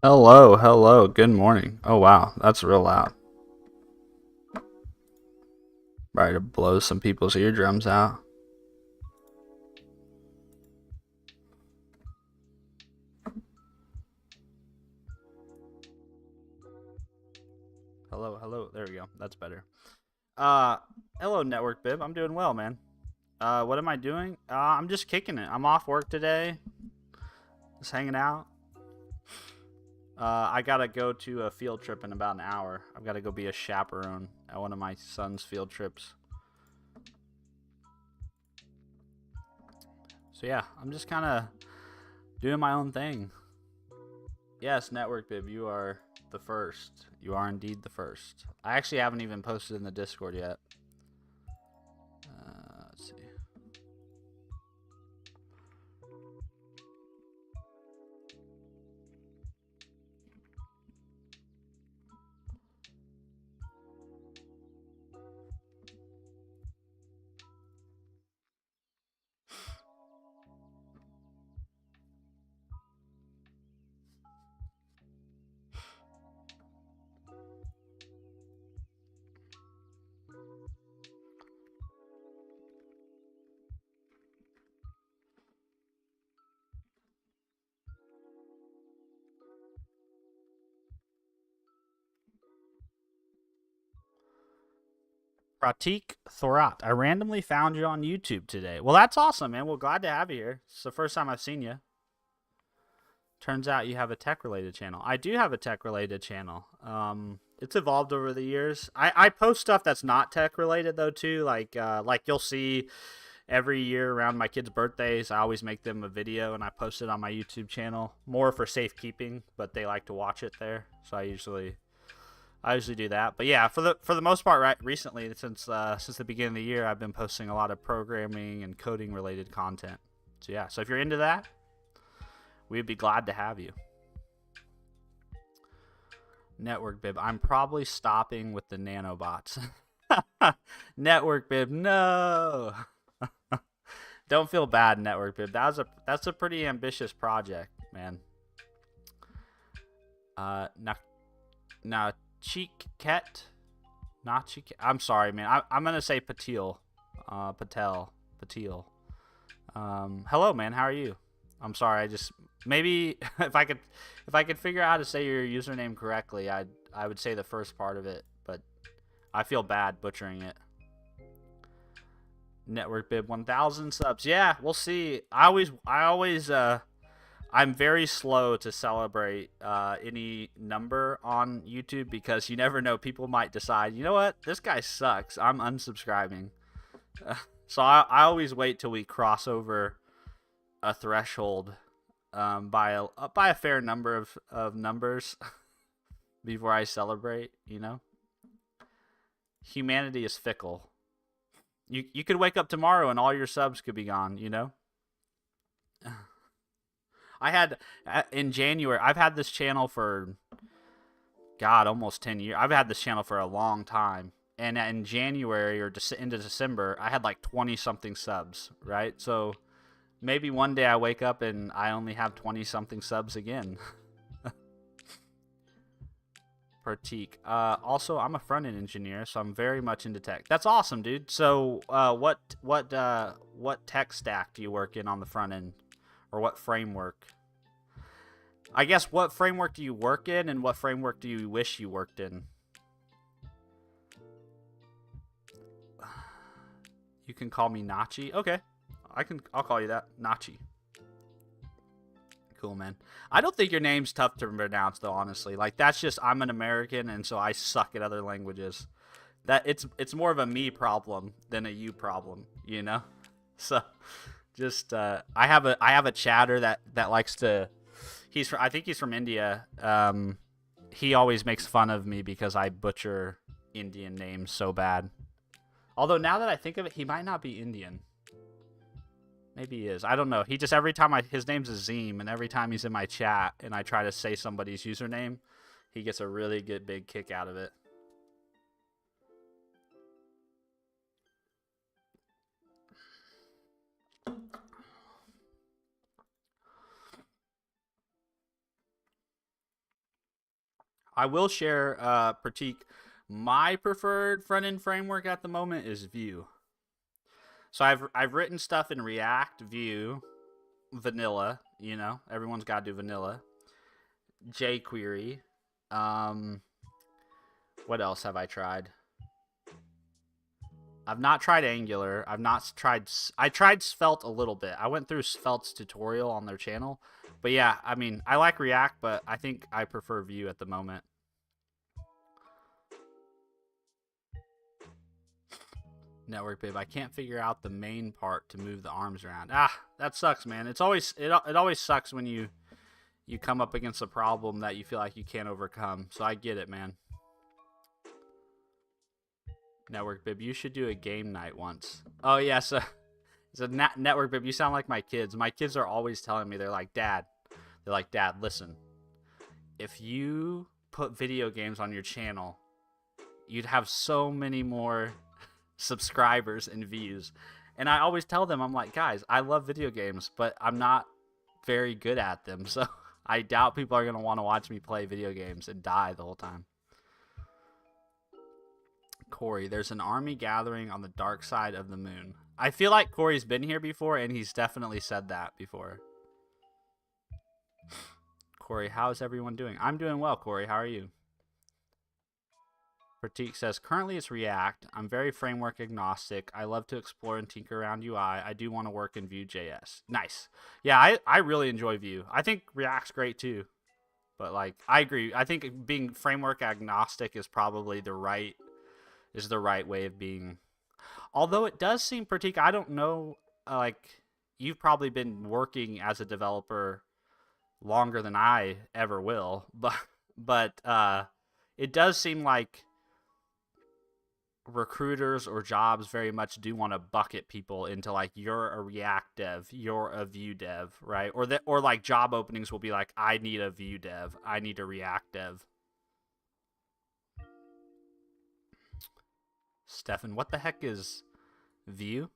Hello, hello, good morning. Oh wow, that's real loud. Ready to blow some people's eardrums out. Hello, hello. There we go. That's better. Uh, Hello, Network Bib. I'm doing well, man. What am I doing? I'm just kicking it. I'm off work today, just hanging out. I gotta go to a field trip in about an hour. I've gotta go be a chaperone at one of my son's field trips. So yeah, I'm just kind of doing my own thing. Yes, Network Bib, you are the first. You are indeed the first. I actually haven't even posted in the Discord yet. Let's see. Pratik Thorat, I randomly found you on YouTube today. Well, that's awesome, man. Well, glad to have you here. It's the first time I've seen you. Turns out you have a tech related channel. I do have a tech related channel. It's evolved over the years. I post stuff that's not tech related though too. Like you'll see every year around my kids' birthdays, I always make them a video and I post it on my YouTube channel. More for safekeeping, but they like to watch it there, so I usually do that. But yeah, for the most part, right recently since the beginning of the year, I've been posting a lot of programming and coding related content. So yeah, so if you're into that, we'd be glad to have you. Network Bib, I'm probably stopping with the nanobots. Network Bib, no. Don't feel bad, Network Bib. That's a pretty ambitious project, man. Now, now Cheek Ket, not Cheek. I'm sorry, man. I'm gonna say Patil, Patil. Hello, man. How are you? I'm sorry. I just maybe if I could figure out how to say your username correctly, I would say the first part of it, but I feel bad butchering it. Network Bib 1000 subs. Yeah, we'll see. I'm very slow to celebrate any number on YouTube because you never know. People might decide, you know what, this guy sucks. I'm unsubscribing. So I always wait till we cross over a threshold by a fair number of numbers before I celebrate. Humanity is fickle. You could wake up tomorrow and all your subs could be gone. I had in January. I've had this channel for God almost 10 years. I've had this channel for a long time, and in January or into December, I had like 20 something subs. Right, so maybe one day I wake up and I only have 20 something subs again. Pratik. Also, I'm a front end engineer, so I'm very much into tech. That's awesome, dude. So, what tech stack do you work in on the front end, or what framework? I guess what framework do you work in, and what framework do you wish you worked in? You can call me Nachi. Okay, I'll call you that, Nachi. Cool, man. I don't think your name's tough to pronounce, though. Honestly, like that's just I'm an American, and so I suck at other languages. That it's more of a me problem than a you problem. So, just I have a chatter that likes to. I think he's from India. He always makes fun of me because I butcher Indian names so bad. Although now that I think of it, he might not be Indian. Maybe he is. I don't know. He just every time his name's Azim, and every time he's in my chat and I try to say somebody's username, he gets a really good big kick out of it. I will share, Pratik. My preferred front-end framework at the moment is Vue. So I've written stuff in React, Vue, vanilla. You know, everyone's got to do vanilla. jQuery. Um, what else have I tried? I've not tried Angular. I've not tried. I tried Svelte a little bit. I went through Svelte's tutorial on their channel, but yeah, I mean, I like React, but I think I prefer Vue at the moment. Network babe, I can't figure out the main part to move the arms around. Ah, that sucks, man. It's always it always sucks when you come up against a problem that you feel like you can't overcome. So I get it, man. Network bib, you should do a game night once. Oh yeah, so network bib, you sound like my kids. My kids are always telling me, they're like, Dad, listen, if you put video games on your channel, you'd have so many more subscribers and views. And I always tell them, I'm like, guys, I love video games, but I'm not very good at them. So I doubt people are going to want to watch me play video games and die the whole time. Corey, there's an army gathering on the dark side of the moon. I feel like Corey's been here before, and he's definitely said that before. Corey, how's everyone doing? I'm doing well, Corey. How are you? Pratik says, currently it's React. I'm very framework agnostic. I love to explore and tinker around UI. I do want to work in Vue.js. Nice. Yeah, I really enjoy Vue. I think React's great too. But like, I agree. I think being framework agnostic is probably the right way of being. Although it does seem, Pratik, I don't know, like, you've probably been working as a developer longer than I ever will, but it does seem like recruiters or jobs very much do want to bucket people into like, you're a React dev, you're a Vue dev, right? Or like job openings will be like, I need a Vue dev, I need a React dev. Stefan, what the heck is Vue?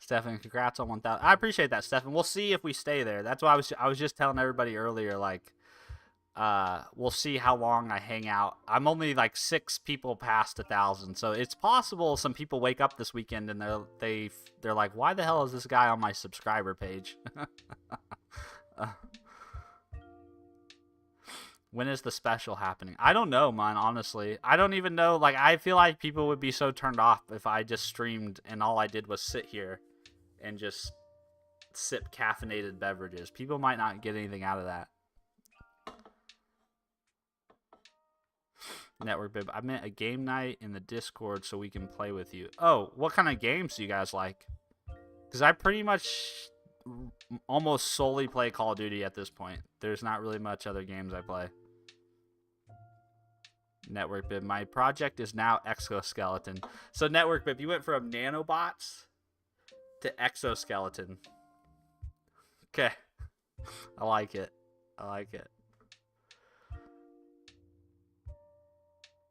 Stefan, congrats on 1,000. I appreciate that, Stefan. We'll see if we stay there. That's why I was just telling everybody earlier, like, we'll see how long I hang out. I'm only like 6 people past 1,000, so it's possible some people wake up this weekend and they're like, why the hell is this guy on my subscriber page? When is the special happening? I don't know, man, honestly. I don't even know. Like, I feel like people would be so turned off if I just streamed and all I did was sit here and just sip caffeinated beverages. People might not get anything out of that. Network bib, I meant a game night in the Discord so we can play with you. Oh, what kind of games do you guys like? Because I pretty much almost solely play Call of Duty at this point. There's not really much other games I play. Network bib, my project is now exoskeleton. So Network bib, you went from nanobots to exoskeleton. Okay. I like it. I like it.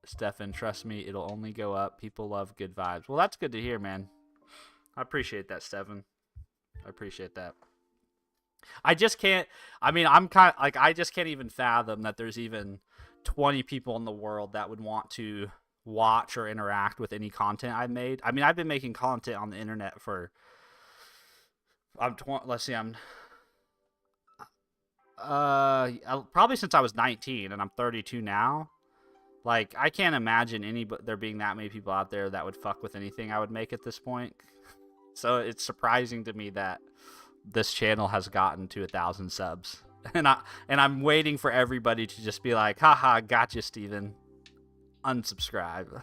Stefan, trust me, it'll only go up. People love good vibes. Well, that's good to hear, man. I appreciate that, Stefan. I appreciate that. I just can't, I mean, I'm kind of like, I just can't even fathom that there's even 20 people in the world that would want to watch or interact with any content I've made. I mean, I've been making content on the internet for, let's see, probably since I was 19 and I'm 32 now. Like, I can't imagine there being that many people out there that would fuck with anything I would make at this point. So it's surprising to me that this channel has gotten to 1,000 subs. And I'm waiting for everybody to just be like, haha, gotcha, Steven. Unsubscribe.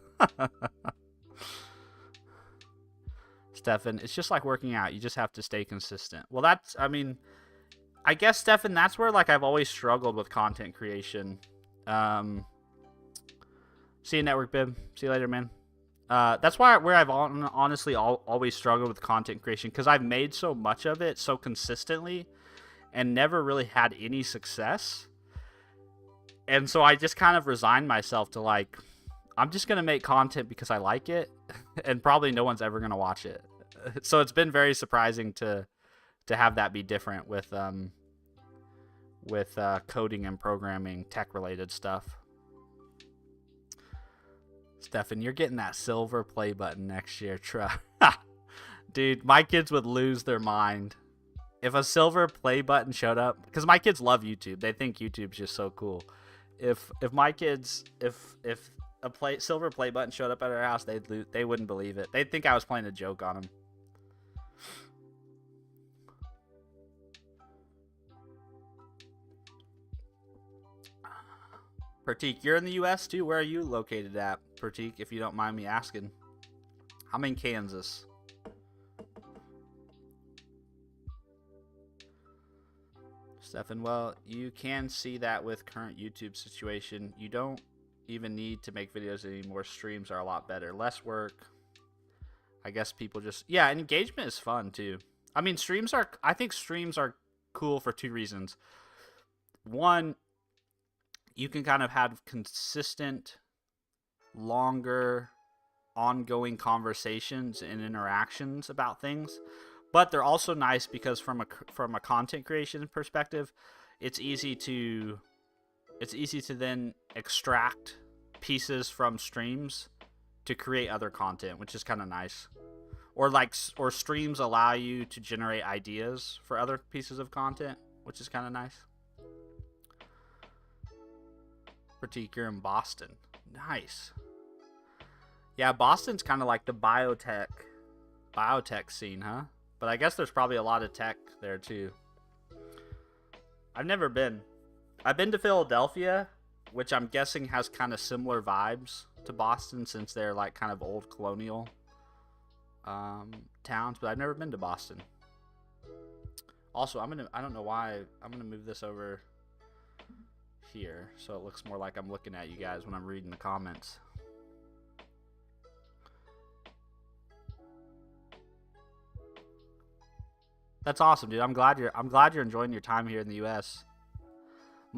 Stefan, it's just like working out. You just have to stay consistent. Well, I mean, I guess, Stefan, that's where, like, I've always struggled with content creation. See you, Network Bib. See you later, man. That's where I've honestly always struggled with content creation, because I've made so much of it so consistently and never really had any success. And so I just kind of resigned myself to, like, I'm just going to make content because I like it, and probably no one's ever going to watch it. So it's been very surprising to have that be different with with coding and programming, tech-related stuff. Stefan, you're getting that silver play button next year. Dude, my kids would lose their mind if a silver play button showed up, because my kids love YouTube. They think YouTube's just so cool. If my kids, if a silver play button showed up at our house, they wouldn't believe it. They'd think I was playing a joke on them. Pratik, you're in the U.S. too? Where are you located at, Pratik, if you don't mind me asking? I'm in Kansas. Stefan, well, you can see that with current YouTube situation. You don't even need to make videos anymore. Streams are a lot better. Less work. I guess people just... Yeah, and engagement is fun too. I mean, I think streams are cool for two reasons. One, you can kind of have consistent, longer, ongoing conversations and interactions about things. But they're also nice because from a content creation perspective, it's easy to then extract pieces from streams to create other content, which is kind of nice. Or streams allow you to generate ideas for other pieces of content, which is kind of nice. Pratik, you're in Boston. Nice. Yeah, Boston's kind of like the biotech scene, huh? But I guess there's probably a lot of tech there too. I've never been. I've been to Philadelphia, which I'm guessing has kind of similar vibes to Boston since they're like kind of old colonial towns, but I've never been to Boston. Also, I don't know why, I'm gonna move this over here so it looks more like I'm looking at you guys when I'm reading the comments. That's awesome, dude. I'm glad you're enjoying your time here in the U.S.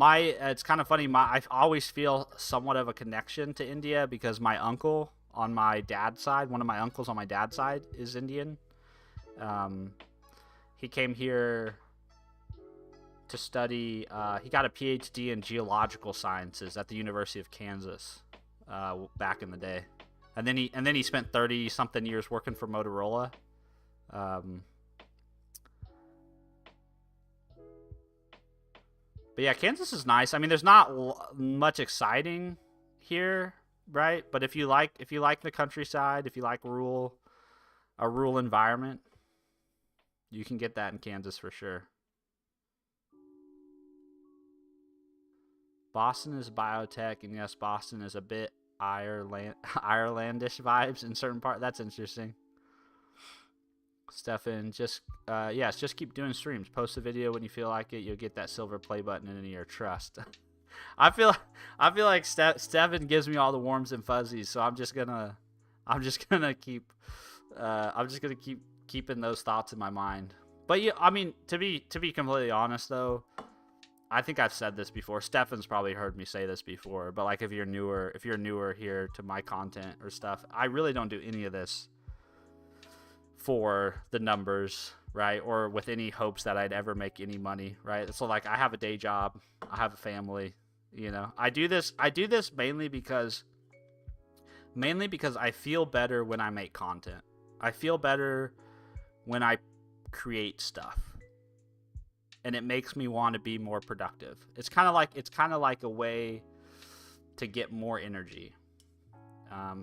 It's kind of funny. I always feel somewhat of a connection to India because my uncle on my dad's side, one of my uncles on my dad's side, is Indian. He came here to study. He got a PhD in geological sciences at the University of Kansas back in the day, and then he spent 30-something years working for Motorola. But yeah, Kansas is nice. I mean, there's not much exciting here, right? But if you like the countryside, if you like a rural environment, you can get that in Kansas for sure. Boston is biotech, and yes, Boston is a bit Irelandish vibes in certain parts. That's interesting. Stefan, just keep doing streams. Post a video when you feel like it. You'll get that silver play button in your trust. I feel like Stefan gives me all the warms and fuzzies, so I'm just gonna keep keeping those thoughts in my mind. But yeah, I mean, to be completely honest though, I think I've said this before. Stefan's probably heard me say this before, but like if you're newer here to my content or stuff, I really don't do any of this for the numbers, right? Or with any hopes that I'd ever make any money, right? So like I have a day job, I have a family, you know. I do this mainly because I feel better when I make content. I feel better when I create stuff. And it makes me want to be more productive. It's kind of like a way to get more energy.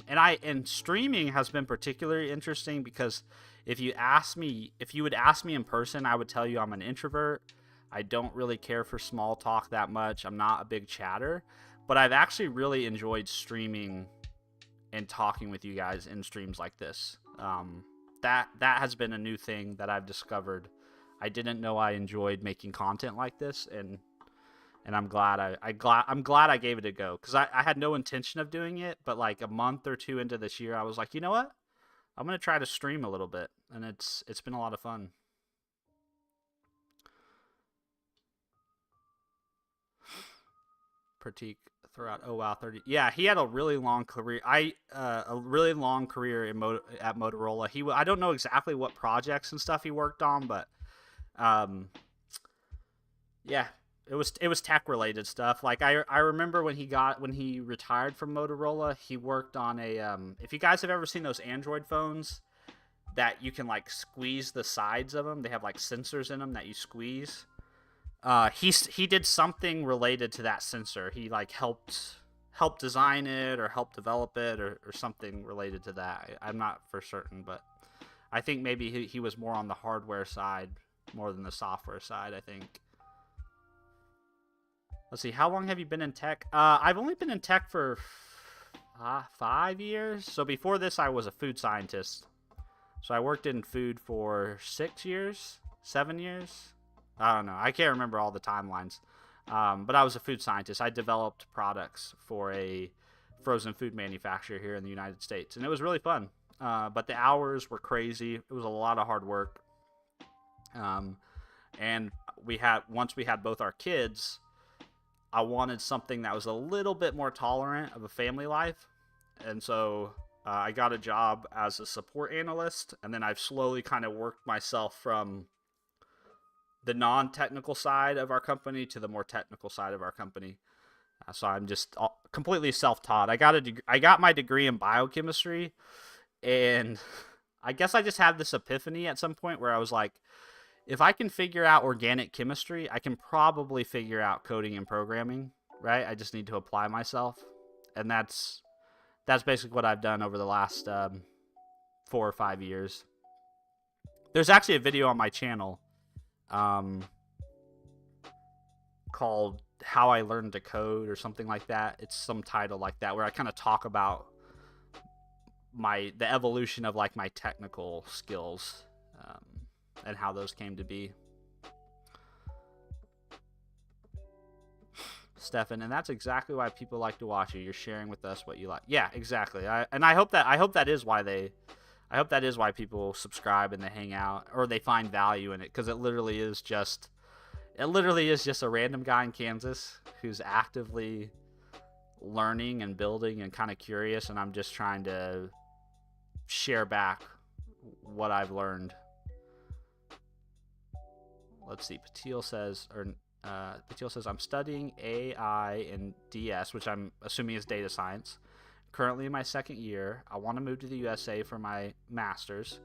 And streaming has been particularly interesting because if you would ask me in person, I would tell you I'm an introvert. I don't really care for small talk that much. I'm not a big chatter, but I've actually really enjoyed streaming and talking with you guys in streams like this. That has been a new thing that I've discovered. I didn't know I enjoyed making content like this, and I'm glad I gave it a go, because I had no intention of doing it, but like a month or two into this year, I was like, you know what? I'm gonna try to stream a little bit, and it's been a lot of fun. Pratik throughout. Oh wow, 30. Yeah, he had a really long career. A really long career at Motorola. I don't know exactly what projects and stuff he worked on, but yeah, it was tech related stuff. Like I remember when he retired from Motorola, he worked on a if you guys have ever seen those Android phones that you can like squeeze the sides of them, they have like sensors in them that you squeeze. He did something related to that sensor. He like helped design it or help develop it or something related to that. I'm not for certain, but I think maybe he was more on the hardware side more than the software side, I think. Let's see, how long have you been in tech? I've only been in tech for 5 years. So before this, I was a food scientist. So I worked in food for 6 years, 7 years. I don't know. I can't remember all the timelines. But I was a food scientist. I developed products for a frozen food manufacturer here in the United States. And it was really fun. But the hours were crazy. It was a lot of hard work. And once we had both our kids, I wanted something that was a little bit more tolerant of a family life. And so I got a job as a support analyst. And then I've slowly kind of worked myself from the non-technical side of our company to the more technical side of our company. So I'm just completely self-taught. I got my degree in biochemistry, and I guess I just had this epiphany at some point where I was like, if I can figure out organic chemistry, I can probably figure out coding and programming, right? I just need to apply myself. And that's basically what I've done over the last 4 or 5 years. There's actually a video on my channel called How I Learned to Code or something like that. It's some title like that where I kind of talk about the evolution of like my technical skills and how those came to be. Stefan, and that's exactly why people like to watch you. You're sharing with us what you like. Yeah, exactly. I hope that is why people subscribe and they hang out or they find value in it, because it literally is just a random guy in Kansas who's actively learning and building and kind of curious, and I'm just trying to share back what I've learned. Let's see. Patil says, I'm studying AI and DS, which I'm assuming is data science. Currently in my second year. I want to move to the USA for my master's.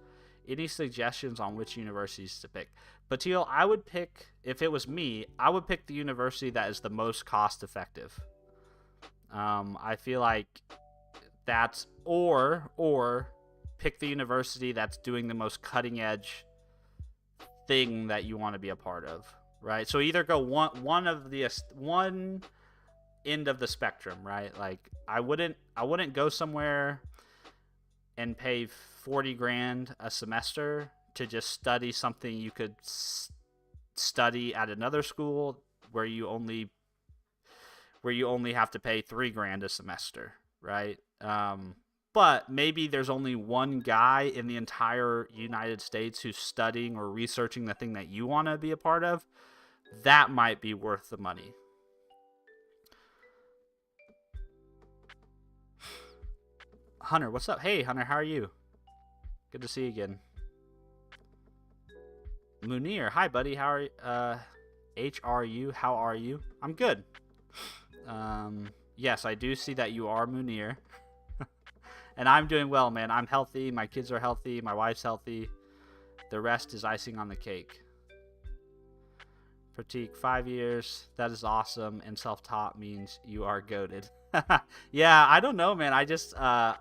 Any suggestions on which universities to pick? Patil, I would pick, if it was me, I would pick the university that is the most cost effective. I feel like that's, or pick the university that's doing the most cutting edge thing that you want to be a part of, right? So either go one end of the spectrum, right? Like I wouldn't go somewhere and pay 40 grand a semester to just study something you could study at another school where you only have to pay 3 grand a semester, right? But maybe there's only one guy in the entire United States who's studying or researching the thing that you want to be a part of. That might be worth the money. Hunter, what's up? Hey, Hunter, how are you? Good to see you again. Munir, hi, buddy. How are you? HRU, how are you? I'm good. Yes, I do see that you are Munir. And I'm doing well, man. I'm healthy. My kids are healthy. My wife's healthy. The rest is icing on the cake. Pratik, 5 years. That is awesome. And self-taught means you are goated. Yeah, I don't know, man. I just, I've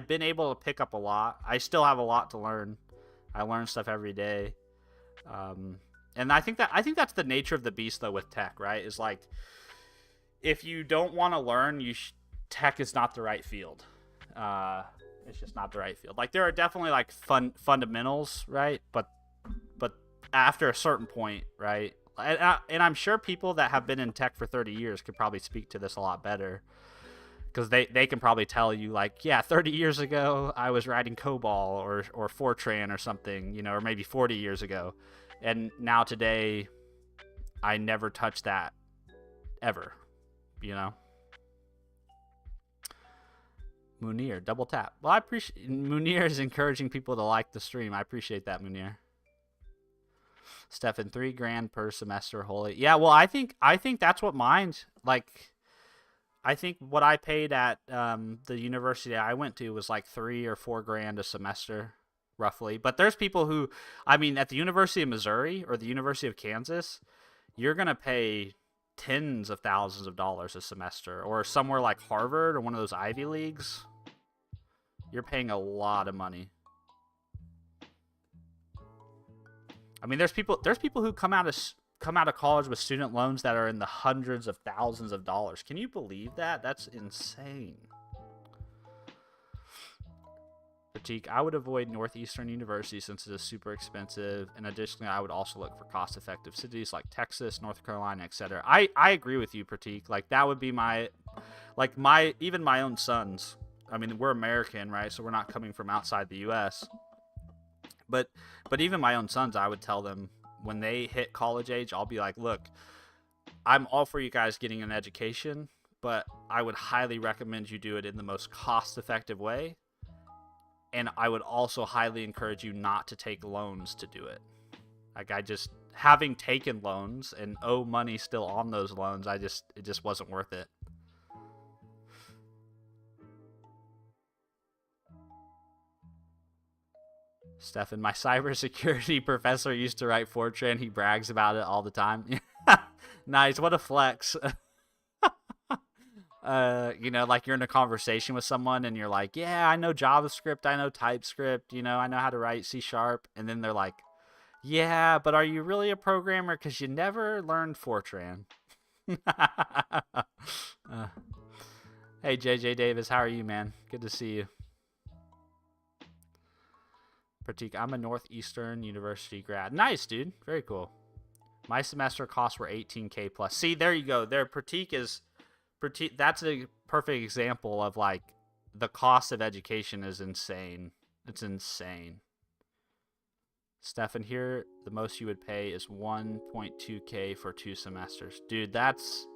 been able to pick up a lot. I still have a lot to learn. I learn stuff every day. And I think that's the nature of the beast, though, with tech, right? Is like, if you don't want to learn, tech is not the right field. It's just not the right field. Like, there are definitely like fundamentals, right? But after a certain point, right? And I'm sure people that have been in tech for 30 years could probably speak to this a lot better, because they can probably tell you, like, yeah, 30 years ago I was writing COBOL or Fortran or something, or maybe 40 years ago, and now today I never touch that ever. Munir, double tap. Well, I appreciate Munir is encouraging people to like the stream. I appreciate that, Munir. Stefan, $3,000 per semester. Holy, yeah. Well, I think that's what mine's like. I think what I paid at the university I went to was like $3 or $4 a semester, roughly. But there's people who, I mean, at the University of Missouri or the University of Kansas, you're gonna pay tens of thousands of dollars a semester, or somewhere like Harvard or one of those Ivy Leagues, you're paying a lot of money. I mean, there's people who come out of college with student loans that are in the hundreds of thousands of dollars. Can you believe that? That's insane. Pratik, I would avoid Northeastern University since it is super expensive, and additionally, I would also look for cost-effective cities like Texas, North Carolina, etc. I agree with you, Pratik. Like that would be even my own sons. I mean, we're American, right? So we're not coming from outside the U.S. But even my own sons, I would tell them when they hit college age, I'll be like, look, I'm all for you guys getting an education, but I would highly recommend you do it in the most cost-effective way. And I would also highly encourage you not to take loans to do it. Like having taken loans and owe money still on those loans, it just wasn't worth it. Stefan, my cybersecurity professor used to write Fortran. He brags about it all the time. Nice. What a flex. Like you're in a conversation with someone and you're like, yeah, I know JavaScript, I know TypeScript, I know how to write C#. And then they're like, yeah, but are you really a programmer? Because you never learned Fortran. Hey, JJ Davis, how are you, man? Good to see you. Pratik, I'm a Northeastern University grad. Nice, dude. Very cool. My semester costs were $18K plus. See, there you go. Pratik, that's a perfect example of like the cost of education is insane. It's insane. Stefan, here the most you would pay is 1.2K for 2 semesters. Dude, that's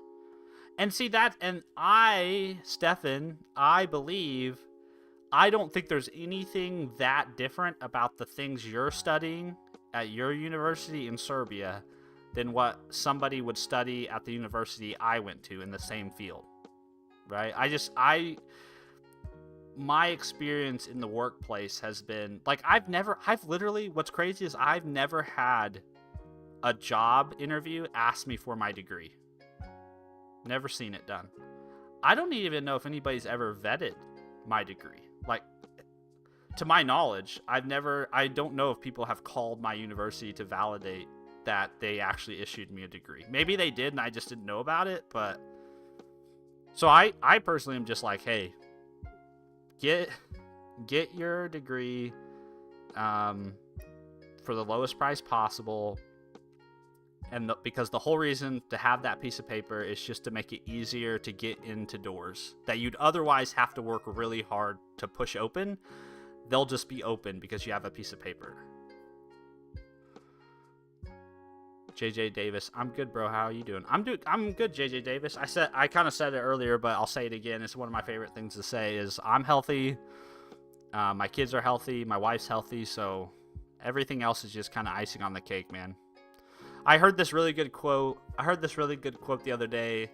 Stefan, I believe I don't think there's anything that different about the things you're studying at your university in Serbia than what somebody would study at the university I went to in the same field, right? My experience in the workplace has been like, what's crazy is I've never had a job interview ask me for my degree. Never seen it done. I don't even know if anybody's ever vetted my degree. Like, to my knowledge, I don't know if people have called my university to validate that they actually issued me a degree. Maybe they did and I just didn't know about it, but so I personally am just like, hey, get your degree for the lowest price possible. And because the whole reason to have that piece of paper is just to make it easier to get into doors that you'd otherwise have to work really hard to push open. They'll just be open because you have a piece of paper. JJ Davis, I'm good, bro. How are you doing? I'm good, JJ Davis. I kind of said it earlier, but I'll say it again. It's one of my favorite things to say is I'm healthy. My kids are healthy. My wife's healthy. So everything else is just kind of icing on the cake, man. I heard this really good quote the other day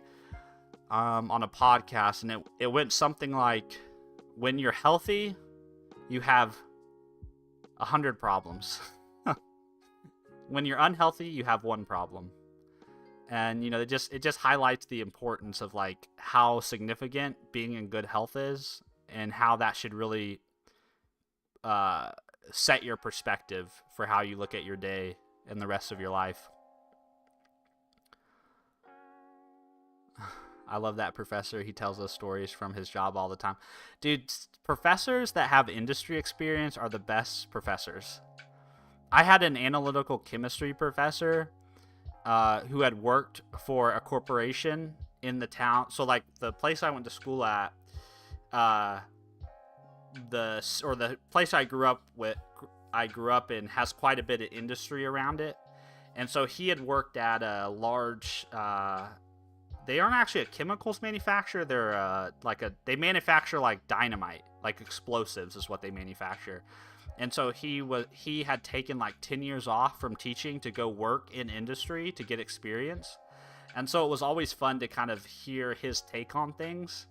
on a podcast, and it went something like, when you're healthy, you have 100 problems. When you're unhealthy, you have 1 problem. And it just highlights the importance of like how significant being in good health is, and how that should really set your perspective for how you look at your day and the rest of your life. I love that professor. He tells us stories from his job all the time. Dude, professors that have industry experience are the best professors. I had an analytical chemistry professor who had worked for a corporation in the town. So like the place I went to school at, the place I grew up in has quite a bit of industry around it. And so he had worked at a large, they aren't actually a chemicals manufacturer. They're they manufacture like dynamite, like explosives is what they manufacture. And so he had taken like 10 years off from teaching to go work in industry to get experience. And so it was always fun to kind of hear his take on things,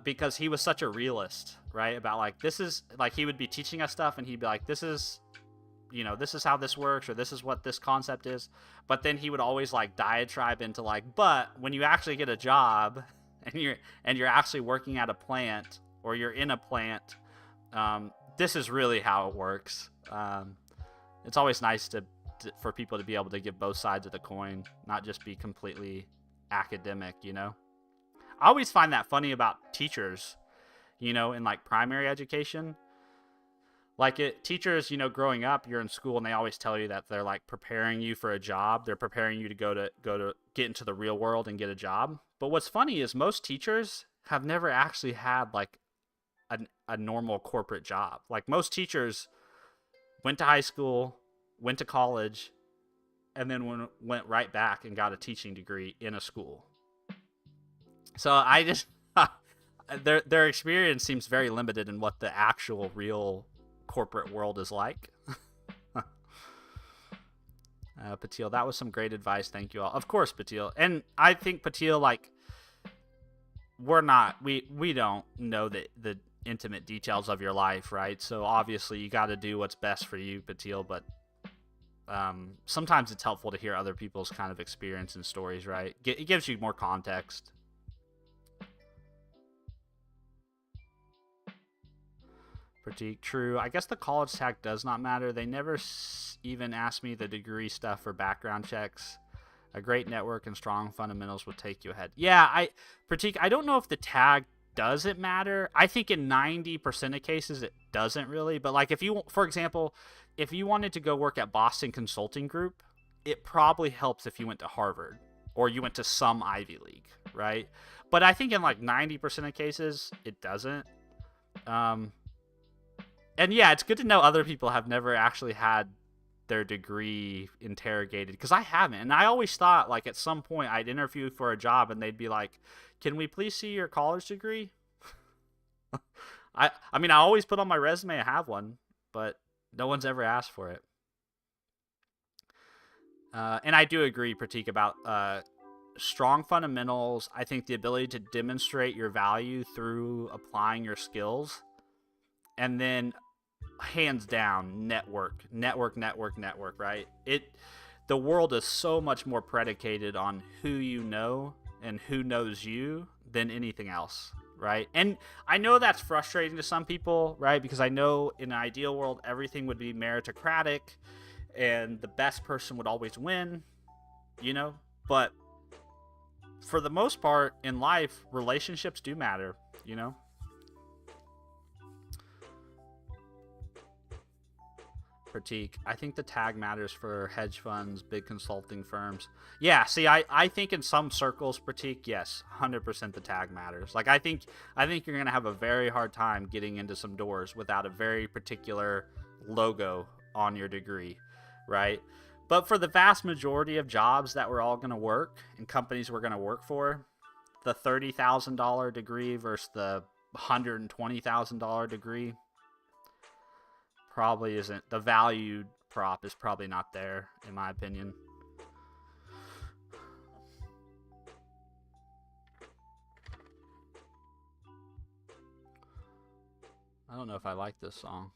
because he was such a realist, right? About like, this is like, he would be teaching us stuff and he'd be like, this is, this is how this works, or this is what this concept is. But then he would always like diatribe into like, but when you actually get a job and you're actually working at a plant, or you're in a plant, this is really how it works. It's always nice for people to be able to give both sides of the coin, not just be completely academic, I always find that funny about teachers, in like primary education. Like teachers, growing up, you're in school and they always tell you that they're like preparing you for a job. They're preparing you to go to get into the real world and get a job. But what's funny is most teachers have never actually had like a normal corporate job. Like most teachers went to high school, went to college, and then went right back and got a teaching degree in a school. So I just their experience seems very limited in what the actual real corporate world is like. Patil, that was some great advice. Thank you all. Of course, Patil. And I think Patil, like, we don't know the intimate details of your life, right? So obviously you got to do what's best for you, Patil, but sometimes it's helpful to hear other people's kind of experience and stories, right? It gives you more context. Pratik, true. I guess the college tag does not matter. They never even asked me the degree stuff for background checks. A great network and strong fundamentals will take you ahead. Yeah, Pratik, I don't know if the tag doesn't matter. I think in 90% of cases it doesn't really. But like for example, if you wanted to go work at Boston Consulting Group, it probably helps if you went to Harvard or you went to some Ivy League, right? But I think in like 90% of cases, it doesn't. And yeah, it's good to know other people have never actually had their degree interrogated, because I haven't. And I always thought like at some point I'd interview for a job and they'd be like, can we please see your college degree? I mean, I always put on my resume I have one, but no one's ever asked for it. And I do agree, Pratik, about strong fundamentals. I think the ability to demonstrate your value through applying your skills. And then hands down, network, right? The world is so much more predicated on who you know and who knows you than anything else, right? And I know that's frustrating to some people, right? Because I know in an ideal world, everything would be meritocratic and the best person would always win, But for the most part in life, relationships do matter, Pratik, I think the tag matters for hedge funds, big consulting firms. Yeah, see, I think in some circles, Pratik, yes, 100% the tag matters. Like I think you're gonna have a very hard time getting into some doors without a very particular logo on your degree, right? But for the vast majority of jobs that we're all gonna work and companies we're gonna work for, the $30,000 degree versus the $120,000 degree probably isn't. The value prop is probably not there, in my opinion. I don't know if I like this song.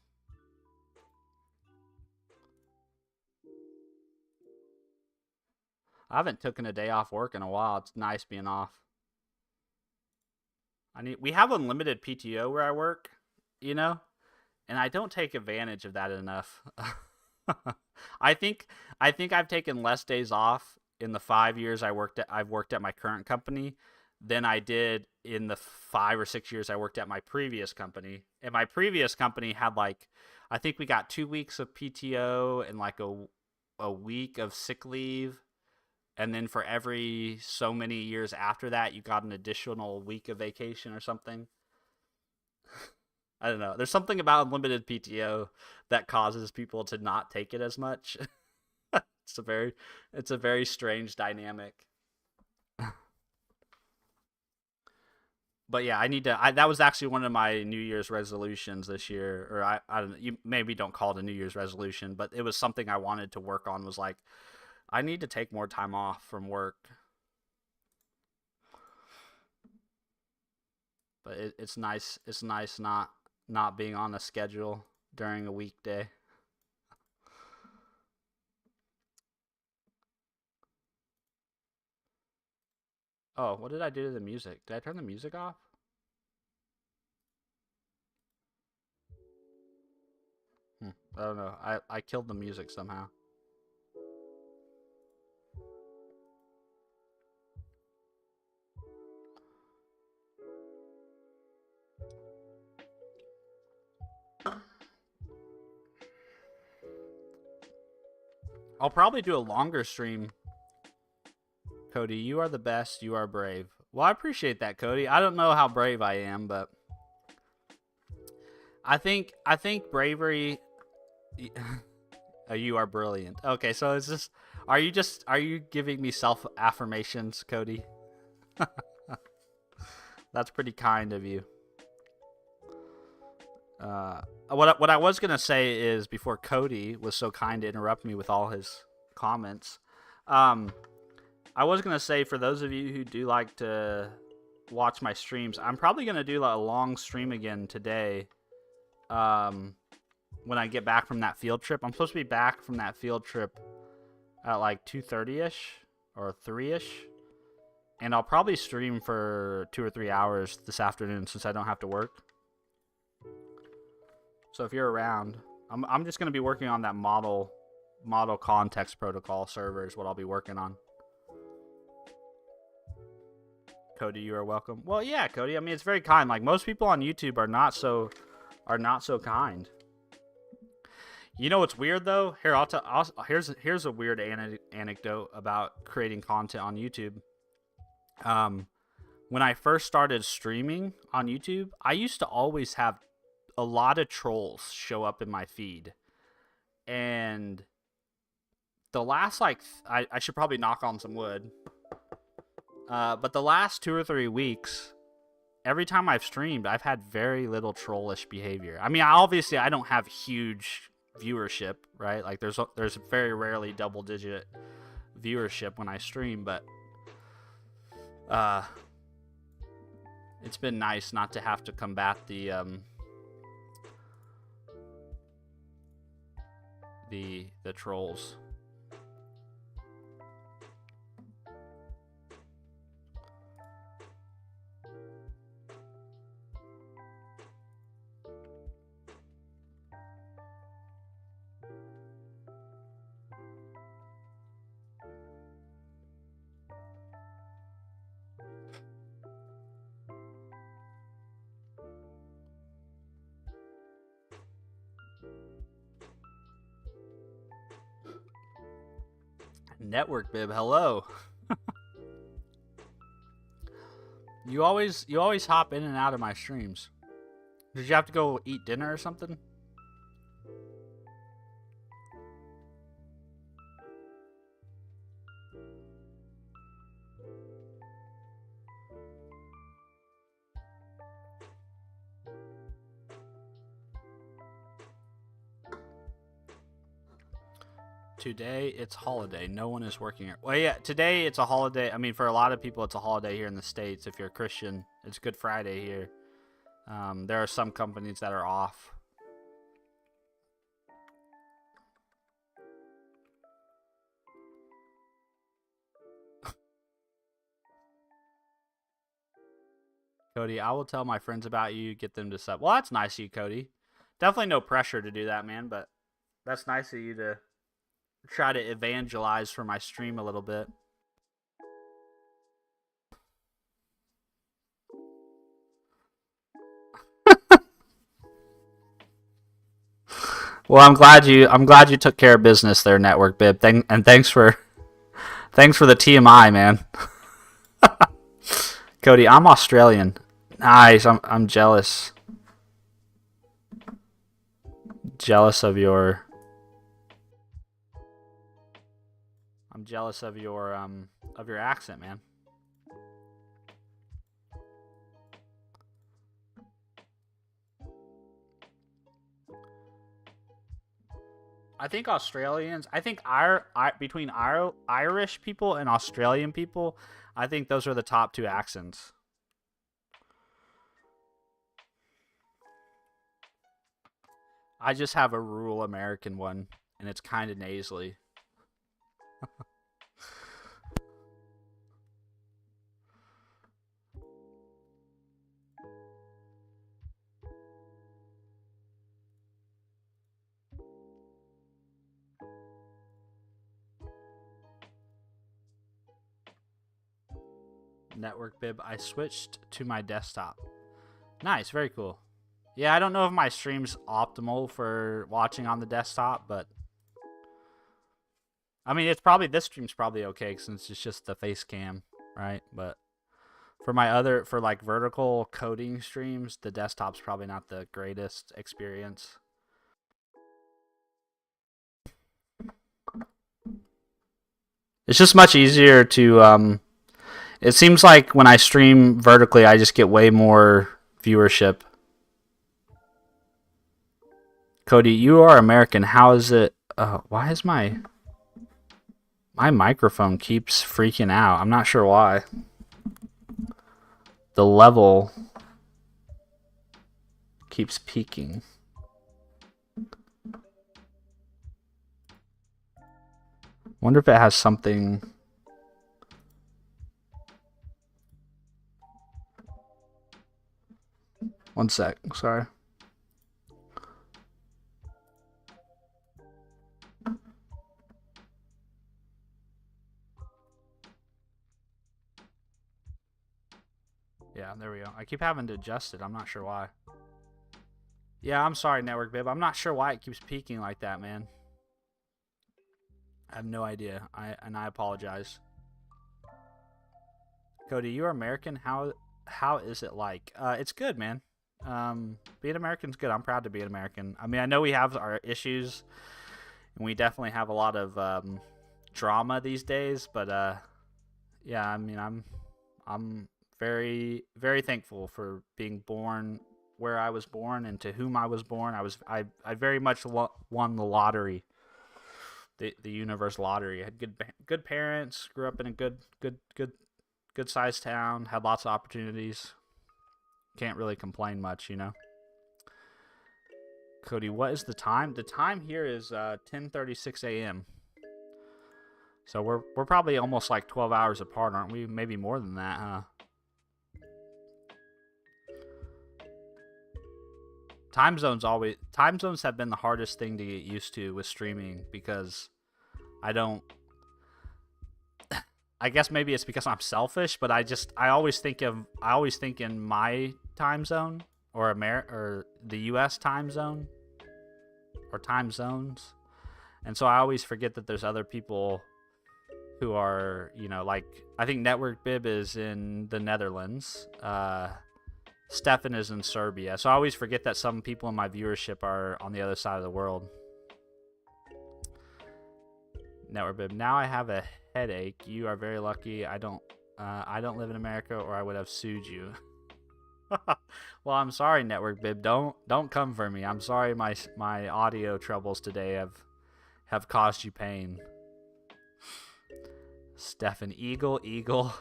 I haven't taken a day off work in a while. It's nice being off. We have unlimited PTO where I work, and I don't take advantage of that enough. I think I've taken less days off in the 5 years I've worked at my current company than I did in the 5 or 6 years I worked at my previous company. And my previous company had like, I think we got 2 weeks of PTO and like a week of sick leave. And then for every so many years after that, you got an additional week of vacation or something. I don't know. There's something about unlimited PTO that causes people to not take it as much. It's a very strange dynamic. But yeah, I need to. That was actually one of my New Year's resolutions this year, or I don't know. You maybe don't call it a New Year's resolution, but it was something I wanted to work on. Was like, I need to take more time off from work. But it's nice. It's nice not being on a schedule during a weekday. Oh, what did I do to the music? Did I turn the music off? I don't know. I killed the music somehow. I'll probably do a longer stream. Cody, you are the best. You are brave. Well, I appreciate that, Cody. I don't know how brave I am, but I think bravery. Oh, you are brilliant. Okay, so is this? Are you giving me self affirmations, Cody? That's pretty kind of you. What I was gonna say is before Cody was so kind to interrupt me with all his comments, um, I was gonna say for those of you who do like to watch my streams, I'm probably gonna do like a long stream again today. Um, when I get back from that field trip, I'm supposed to be back from that field trip at like 2:30 ish or 3 ish, and I'll probably stream for 2 or 3 hours this afternoon since I don't have to work. So if you're around, I'm just gonna be working on that model context protocol server is what I'll be working on. Cody, you are welcome. Well, yeah, Cody. I mean, it's very kind. Like most people on YouTube are not so kind. You know what's weird though? Here, here's a weird anecdote about creating content on YouTube. Um, when I first started streaming on YouTube, I used to always have a lot of trolls show up in my feed, and the last I should probably knock on some wood. But the last 2 or 3 weeks, every time I've streamed, I've had very little trollish behavior. I mean, obviously I don't have huge viewership, right? Like there's very rarely double digit viewership when I stream, but uh, it's been nice not to have to combat the trolls. Network bib, hello. You always hop in and out of my streams. Did you have to go eat dinner or something? Today it's holiday. No one is working here. Well, yeah, today it's a holiday. I mean, for a lot of people, it's a holiday here in the States. If you're a Christian, it's Good Friday here. There are some companies that are off. Cody, I will tell my friends about you, get them to sub. Well, that's nice of you, Cody. Definitely no pressure to do that, man, but that's nice of you to try to evangelize for my stream a little bit. Well, I'm glad you took care of business there, Network Bib. And thanks for the TMI, man. Cody, I'm Australian. Nice. I'm jealous. Jealous of your I'm jealous of your accent, man. I think Australians. I think between Irish people and Australian people, I think those are the top two accents. I just have a rural American one, and it's kind of nasally. Network bib. I switched to my desktop. Nice, very cool. Yeah, I don't know if my stream's optimal for watching on the desktop, but I mean, this stream's probably okay since it's just the face cam, right? But for like vertical coding streams, the desktop's probably not the greatest experience. It's just much easier to it seems like when I stream vertically, I just get way more viewership. Cody, you are American. How is it? Why is my microphone keeps freaking out? I'm not sure why. The level keeps peaking. Wonder if it has something. One sec. Sorry. Yeah, there we go. I keep having to adjust it. I'm not sure why. Yeah, I'm sorry, Network Bib. I'm not sure why it keeps peaking like that, man. I have no idea. I apologize. Cody, you're American. How is it like? It's good, man. Being American's good. I'm proud to be an American. I mean, I know we have our issues, and we definitely have a lot of drama these days. But yeah, I mean, I'm very, very thankful for being born where I was born and to whom I was born. I very much won the lottery, the universe lottery. I had good parents. Grew up in a good sized town. Had lots of opportunities. Can't really complain much, you know. Cody, what is the time? The time here is 10:36 a.m. So we're probably almost like 12 hours apart, aren't we? Maybe more than that, huh? Time zones have been the hardest thing to get used to with streaming because I guess maybe it's because I'm selfish, but I always think in my time zone or the US time zone or time zones. And so I always forget that there's other people who are, you know, like I think Network Bib is in the Netherlands. Stefan is in Serbia. So I always forget that some people in my viewership are on the other side of the world. Network Bib. Now I have a headache. You are very lucky. I don't live in America, or I would have sued you. Well, I'm sorry, Network Bib. Don't come for me. I'm sorry my audio troubles today have caused you pain. Stefan, eagle,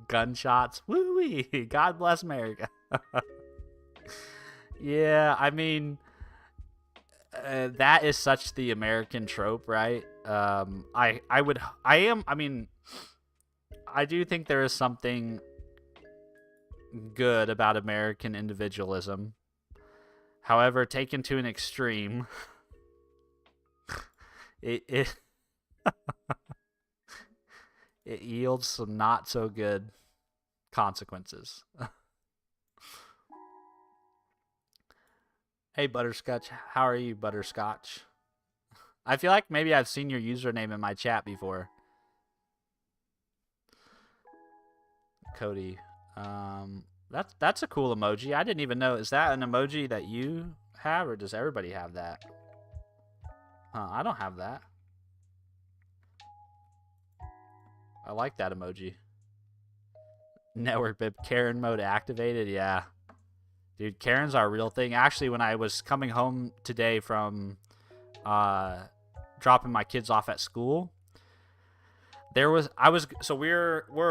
gunshots. Woo-wee. God bless America. Yeah, I mean, that is such the American trope, right? I do think there is something good about American individualism. However, taken to an extreme, it it yields some not so good consequences. Hey, Butterscotch. How are you, Butterscotch? I feel like maybe I've seen your username in my chat before. Cody. That's a cool emoji. I didn't even know. Is that an emoji that you have, or does everybody have that? Huh, I don't have that. I like that emoji. Network Bib. Karen mode activated. Yeah. Dude, Karens are a real thing. Actually, when I was coming home today from dropping my kids off at school, we're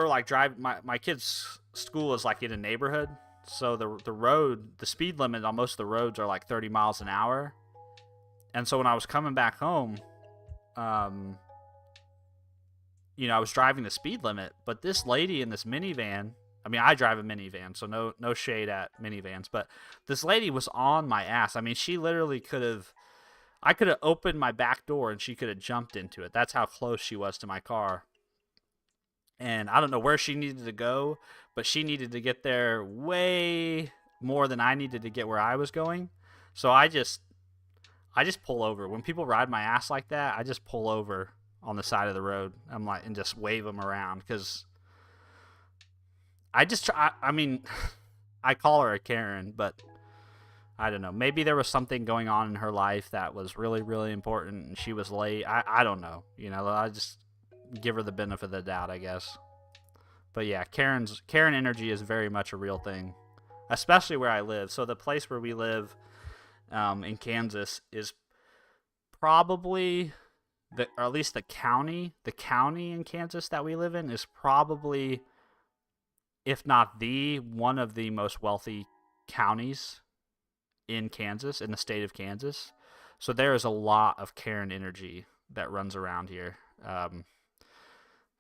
like driving, my kids' school is like in a neighborhood, so the speed limit on most of the roads are like 30 miles an hour. And so when I was coming back home, I was driving the speed limit, but this lady in this minivan, I mean, I drive a minivan, so no shade at minivans, but this lady was on my ass. I mean, she literally I could have opened my back door and she could have jumped into it. That's how close she was to my car. And I don't know where she needed to go, but she needed to get there way more than I needed to get where I was going. So I just pull over. When people ride my ass like that, I just pull over on the side of the road. And just wave them around, because I mean, I call her a Karen, but I don't know. Maybe there was something going on in her life that was really, really important, and she was late. I don't know. I just give her the benefit of the doubt, I guess. But yeah, Karen energy is very much a real thing, especially where I live. So the place where we live in Kansas is probably or at least the county in Kansas that we live in is probably, if not one of the most wealthy counties in Kansas, in the state of Kansas. So there is a lot of Karen energy that runs around here.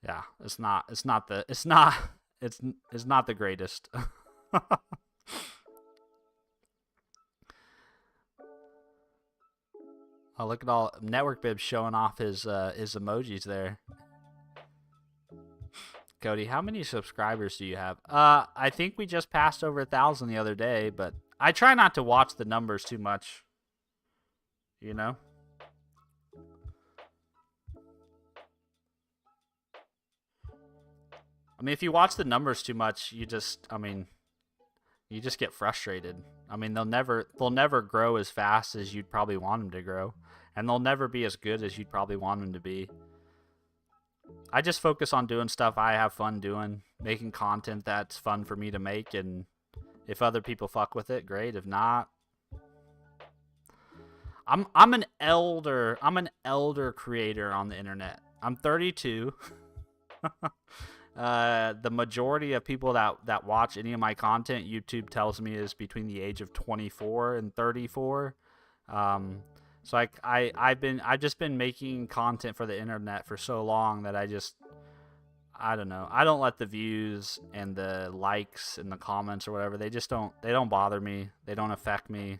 Yeah, it's not the greatest. Oh, look at all Network Bib showing off his emojis there. Cody, how many subscribers do you have? I think we just passed over 1,000 the other day, but I try not to watch the numbers too much. I mean, if you watch the numbers too much, you just get frustrated. I mean, they'll never grow as fast as you'd probably want them to grow, and they'll never be as good as you'd probably want them to be. I just focus on doing stuff I have fun doing, making content that's fun for me to make, and if other people fuck with it, great. If not, I'm an elder creator on the internet. I'm 32. The majority of people that watch any of my content, YouTube tells me, is between the age of 24 and 34. So I've just been making content for the internet for so long that I don't know. I don't let the views and the likes and the comments or whatever, they don't bother me. They don't affect me.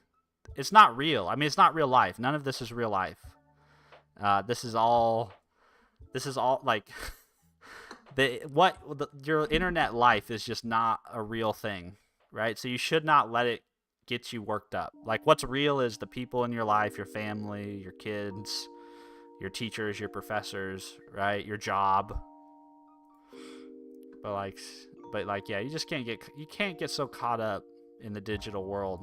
It's not real. I mean, it's not real life. None of this is real life. This is all like your internet life is just not a real thing, right? So you should not let it get you worked up. Like, what's real is the people in your life, your family, your kids, your teachers, your professors, right? Your job. But yeah, you just can't get so caught up in the digital world.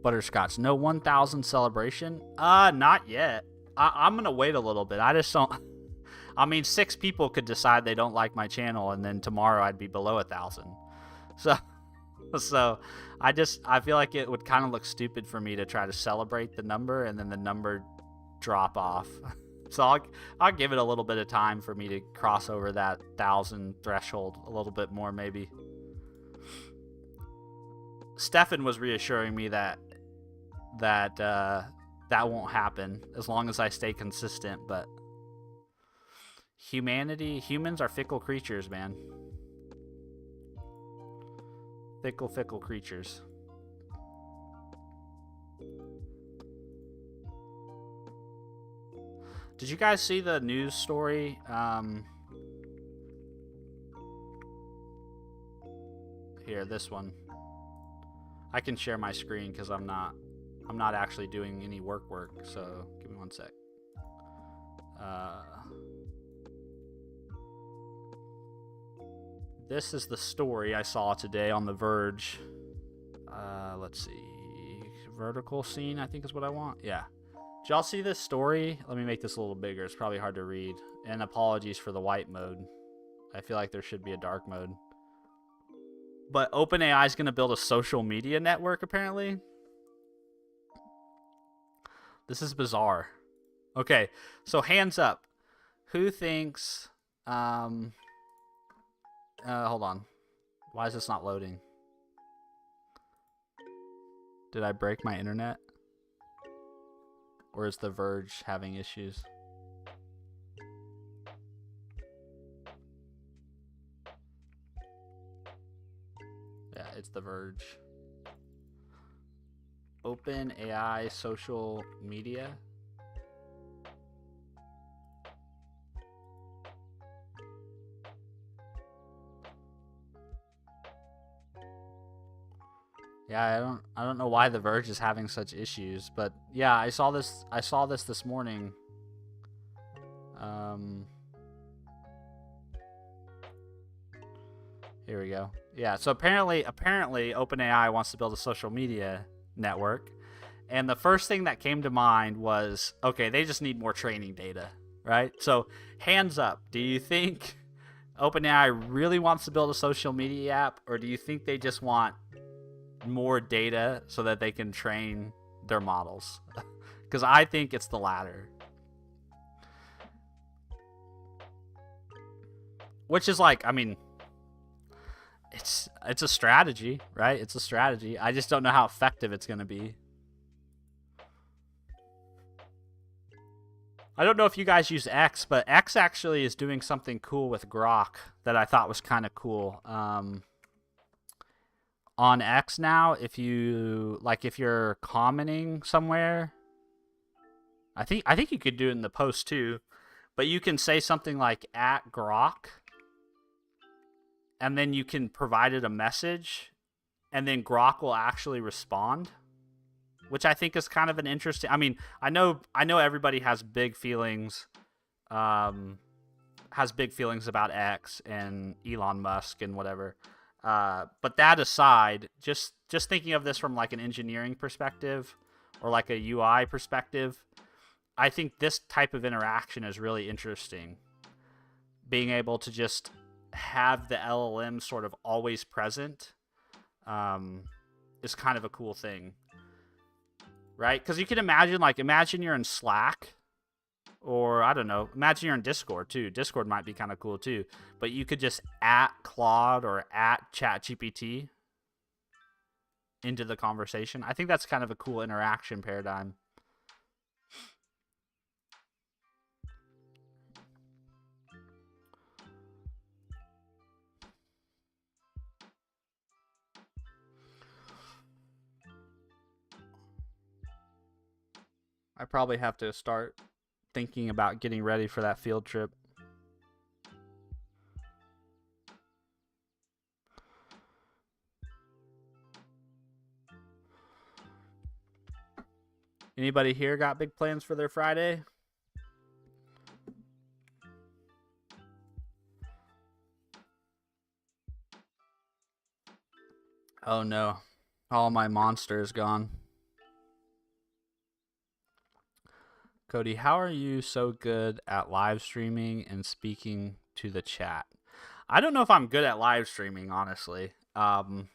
Butterscotch, no 1,000 celebration? Not yet. I'm gonna wait a little bit. I just don't. I mean, 6 people could decide they don't like my channel, and then tomorrow I'd be below 1,000. So I feel like it would kind of look stupid for me to try to celebrate the number and then the number drop off. So I'll give it a little bit of time for me to cross over that 1,000 threshold a little bit more, maybe. Stefan was reassuring me that won't happen as long as I stay consistent, but humans are fickle creatures, man. Fickle creatures. Did you guys see the news story? Here, this one. I can share my screen because I'm not actually doing any work, so give me one sec. This is the story I saw today on The Verge. Let's see. Vertical scene, I think is what I want. Yeah. Did y'all see this story? Let me make this a little bigger. It's probably hard to read. And apologies for the white mode. I feel like there should be a dark mode. But OpenAI is going to build a social media network, apparently. This is bizarre. Okay, so hands up. Who thinks? Hold on. Why is this not loading? Did I break my internet? Or is The Verge having issues? Yeah, it's The Verge. Open AI social media. Yeah, I don't know why The Verge is having such issues, but yeah, I saw this morning. Here we go. Yeah, so apparently OpenAI wants to build a social media network. And the first thing that came to mind was, okay, they just need more training data, right? So, hands up, do you think OpenAI really wants to build a social media app, or do you think they just want more data so that they can train their models? Because I think it's the latter. Which is like, I mean, it's a strategy, right? It's a strategy. I just don't know how effective it's going to be. I don't know if you guys use X, but X actually is doing something cool with Grok that I thought was kind of cool. On X now, if you're commenting somewhere, I think you could do it in the post too, but you can say something like @Grok, and then you can provide it a message, and then Grok will actually respond, which I think is kind of an interesting. I mean, I know everybody has big feelings, about X and Elon Musk and whatever. But that aside, just thinking of this from like an engineering perspective or like a UI perspective, I think this type of interaction is really interesting. Being able to just have the LLM sort of always present is kind of a cool thing, right? Because you can imagine you're in Slack, or I don't know, imagine you're in Discord too. Discord might be kind of cool too, but you could just @Claude or @ChatGPT into the conversation. I think that's kind of a cool interaction paradigm. I probably have to start thinking about getting ready for that field trip. Anybody here got big plans for their Friday? Oh no, all my monster is gone. Cody, how are you so good at live streaming and speaking to the chat? I don't know if I'm good at live streaming, honestly. And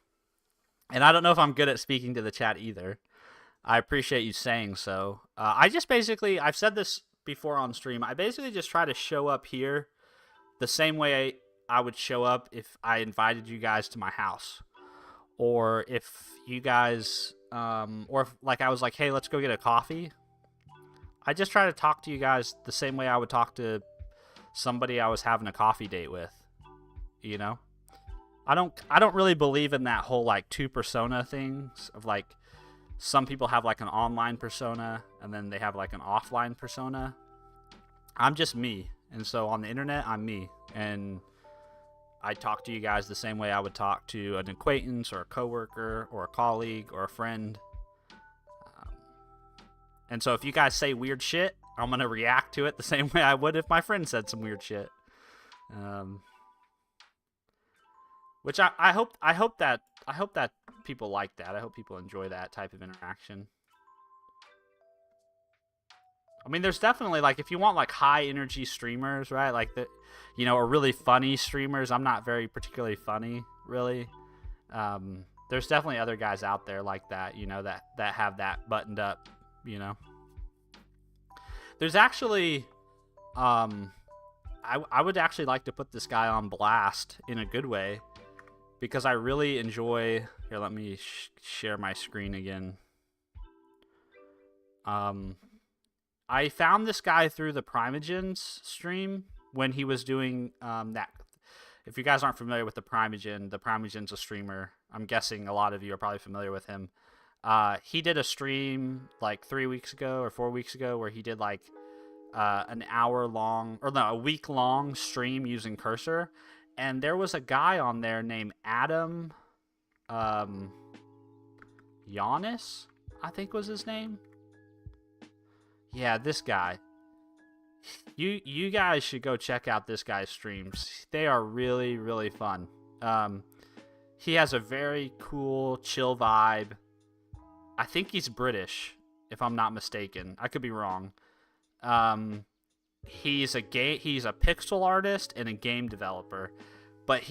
I don't know if I'm good at speaking to the chat either. I appreciate you saying so. I just basically, I've said this before on stream, I basically just try to show up here the same way I would show up if I invited you guys to my house. Or if you guys, or if like I was like, hey, let's go get a coffee. I just try to talk to you guys the same way I would talk to somebody I was having a coffee date with. You know? I don't really believe in that whole like two persona things of like some people have like an online persona and then they have like an offline persona. I'm just me. And so on the internet, I'm me. And I talk to you guys the same way I would talk to an acquaintance or a coworker or a colleague or a friend. And so if you guys say weird shit, I'm going to react to it the same way I would if my friend said some weird shit. Which I hope that people like that. I hope people enjoy that type of interaction. I mean, there's definitely like if you want like high energy streamers, right? Like the, or really funny streamers. I'm not very particularly funny, really. There's definitely other guys out there like that, that have that buttoned up, There's actually, I would actually like to put this guy on blast in a good way because I really enjoy. Here, let me share my screen again. I found this guy through the Primogens stream when he was doing that. If you guys aren't familiar with the Primogen's a streamer. I'm guessing a lot of you are probably familiar with him. He did a stream like 3 weeks ago or 4 weeks ago where he did like a week long stream using Cursor, and there was a guy on there named Adam Giannis, I think was his name. Yeah, this guy. You guys should go check out this guy's streams. They are really, really fun. He has a very cool, chill vibe. I think he's British, if I'm not mistaken. I could be wrong. He's a pixel artist and a game developer, but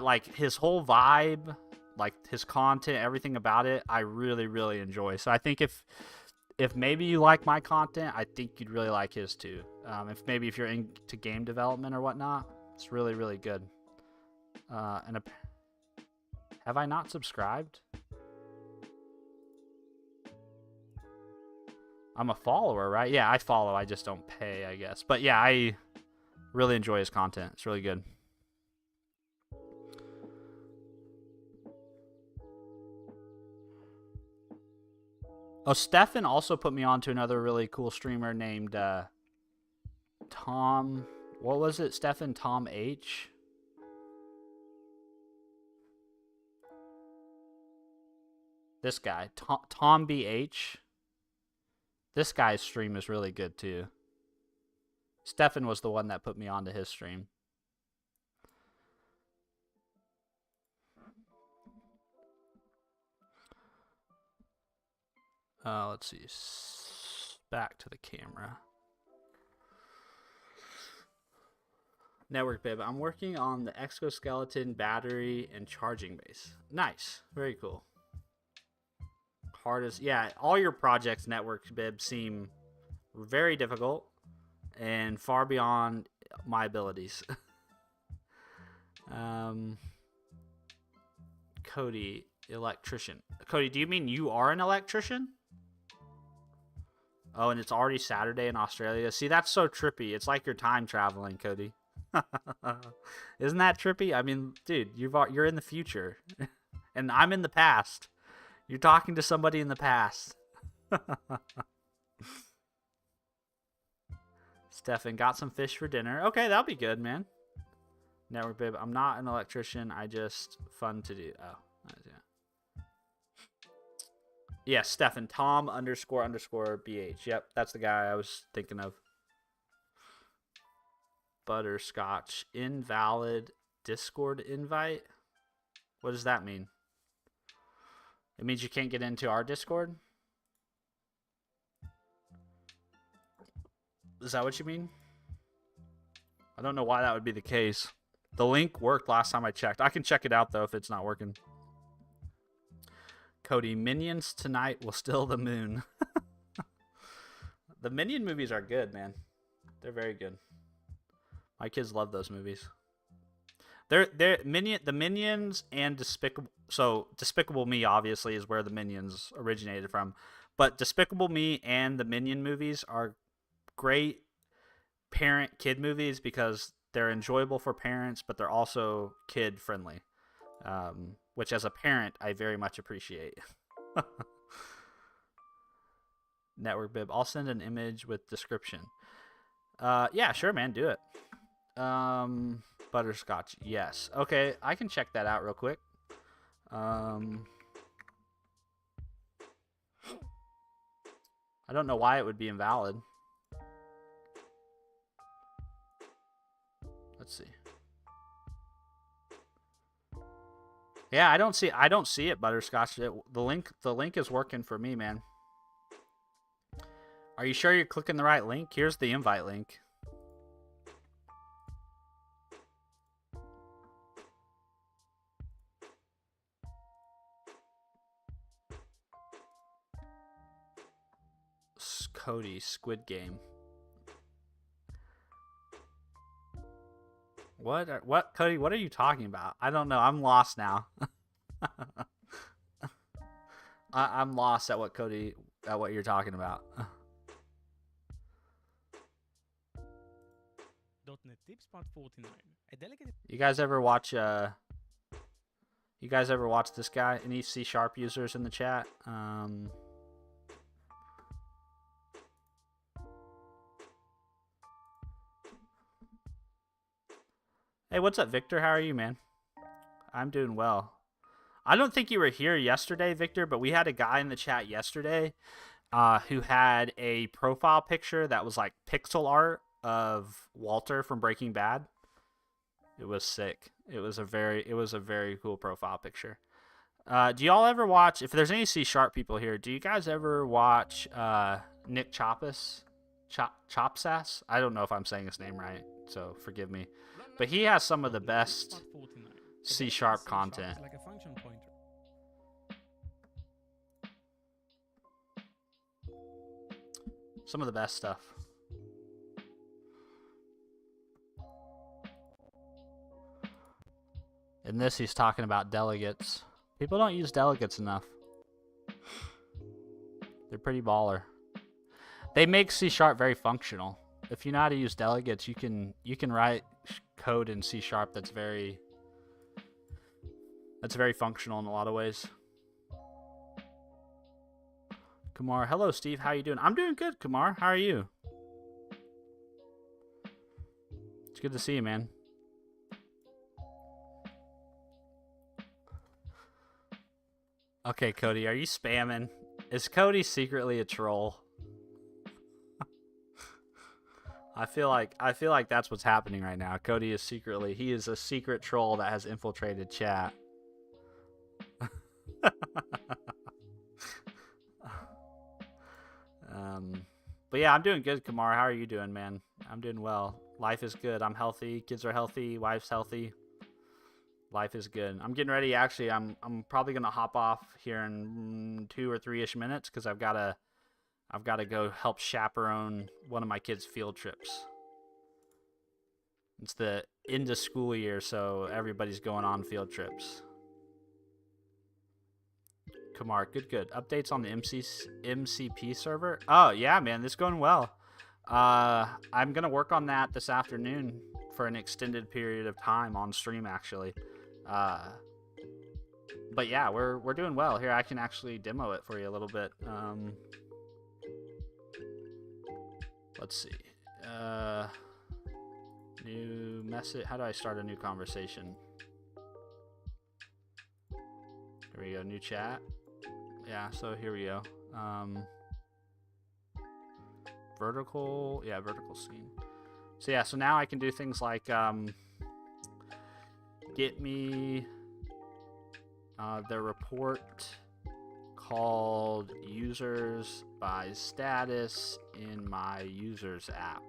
like his whole vibe, like his content, everything about it, I really, really enjoy. So I think if maybe you like my content, I think you'd really like his too. If you're into game development or whatnot, it's really, really good. Have I not subscribed? I'm a follower, right? Yeah, I follow. I just don't pay, I guess. But yeah, I really enjoy his content. It's really good. Oh, Stefan also put me on to another really cool streamer named Tom. What was it, Stefan? Tom H? This guy, Tom BH. This guy's stream is really good too. Stefan was the one that put me onto his stream. Let's see. Back to the camera. Network Bib. I'm working on the exoskeleton battery and charging base. Nice. Very cool. Hardest. Yeah, all your projects, Network Bib, seem very difficult and far beyond my abilities. Cody, electrician. Cody, do you mean you are an electrician? Oh, and it's already Saturday in Australia. See, that's so trippy. It's like you're time traveling, Cody. Isn't that trippy? I mean, dude, you're in the future, and I'm in the past. You're talking to somebody in the past. Stefan, got some fish for dinner. Okay, that'll be good, man. Network Bib, I'm not an electrician. I just fun to do. Oh, yeah. Yeah, Stefan, Tom __BH. Yep, that's the guy I was thinking of. Butterscotch. Invalid Discord invite? What does that mean? It means you can't get into our Discord? Is that what you mean? I don't know why that would be the case. The link worked last time I checked. I can check it out, though, if it's not working. Cody, Minions tonight will still the moon. The Minion movies are good, man. They're very good. My kids love those movies. The Minions and Despicable Me obviously is where the Minions originated from, but Despicable Me and the Minion movies are great parent-kid movies because they're enjoyable for parents, but they're also kid-friendly, which as a parent I very much appreciate. Network Bib, I'll send an image with description. Yeah, sure, man, do it. Butterscotch, yes. Okay, I can check that out real quick. I don't know why it would be invalid. Let's see. Yeah, I don't see it, Butterscotch. The link is working for me, man. Are you sure you're clicking the right link? Here's the invite link. Cody, Squid Game. What, Cody? What are you talking about? I don't know. I'm lost now. I'm lost at what you're talking about. .NET Tips Part 49. A delicate... You guys ever watch this guy? Any C# users in the chat? Hey, what's up, Victor? How are you, man? I'm doing well. I don't think you were here yesterday, Victor, but we had a guy in the chat yesterday who had a profile picture that was like pixel art of Walter from Breaking Bad. It was sick. It was a very cool profile picture. Do y'all ever watch, if there's any C# people here, do you guys ever watch Nick Chopsass? I don't know if I'm saying his name right, so forgive me. But he has some of the best C# content. Like a function pointer. Some of the best stuff. In this, he's talking about delegates. People don't use delegates enough. They're pretty baller. They make C# very functional. If you know how to use delegates, you can write code in C# that's very functional in a lot of ways. Kumar, hello Steve, how you doing? I'm doing good, Kumar. How are you? It's good to see you, man. Okay, Cody, are you spamming? Is Cody secretly a troll? I feel like that's what's happening right now. Cody is he is a secret troll that has infiltrated chat. But yeah, I'm doing good, Kamar. How are you doing, man? I'm doing well. Life is good. I'm healthy. Kids are healthy. Wife's healthy. Life is good. I'm getting ready. Actually, I'm probably gonna hop off here in 2 or 3-ish minutes because I've gotta go help chaperone one of my kids' field trips. It's the end of school year, so everybody's going on field trips. Kamar, good. Updates on the MCP server? Oh, yeah, man, this is going well. I'm going to work on that this afternoon for an extended period of time on stream, actually. But yeah, we're doing well. Here, I can actually demo it for you a little bit. Let's see. New message. How do I start a new conversation? Here we go. New chat. Yeah, so here we go. Vertical. Yeah, vertical scene. So yeah, so now I can do things like get me the report called users by status in my users app.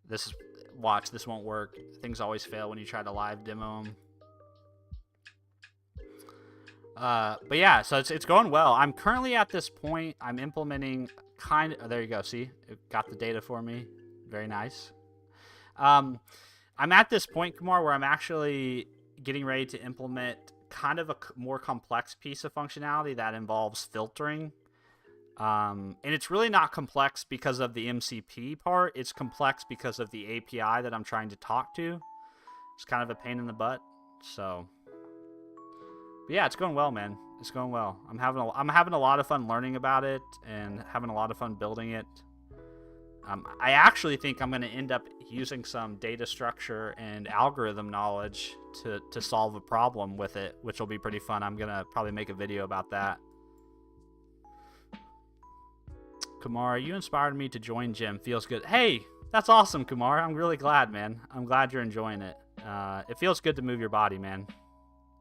This won't work. Things always fail when you try to live demo them. But yeah, so it's going well. I'm currently at this point, I'm implementing there you go, see? It got the data for me. Very nice. I'm at this point, Kumar, where I'm actually getting ready to implement kind of a more complex piece of functionality that involves filtering. And it's really not complex because of the MCP part. It's complex because of the API that I'm trying to talk to. It's kind of a pain in the butt. So, but yeah, it's going well, man. It's going well. I'm having a lot of fun learning about it and having a lot of fun building it. I actually think I'm going to end up using some data structure and algorithm knowledge to solve a problem with it, which will be pretty fun. I'm going to probably make a video about that. Kumar, you inspired me to join gym. Feels good. Hey, that's awesome, Kumar. I'm really glad, man. I'm glad you're enjoying it. It feels good to move your body, man.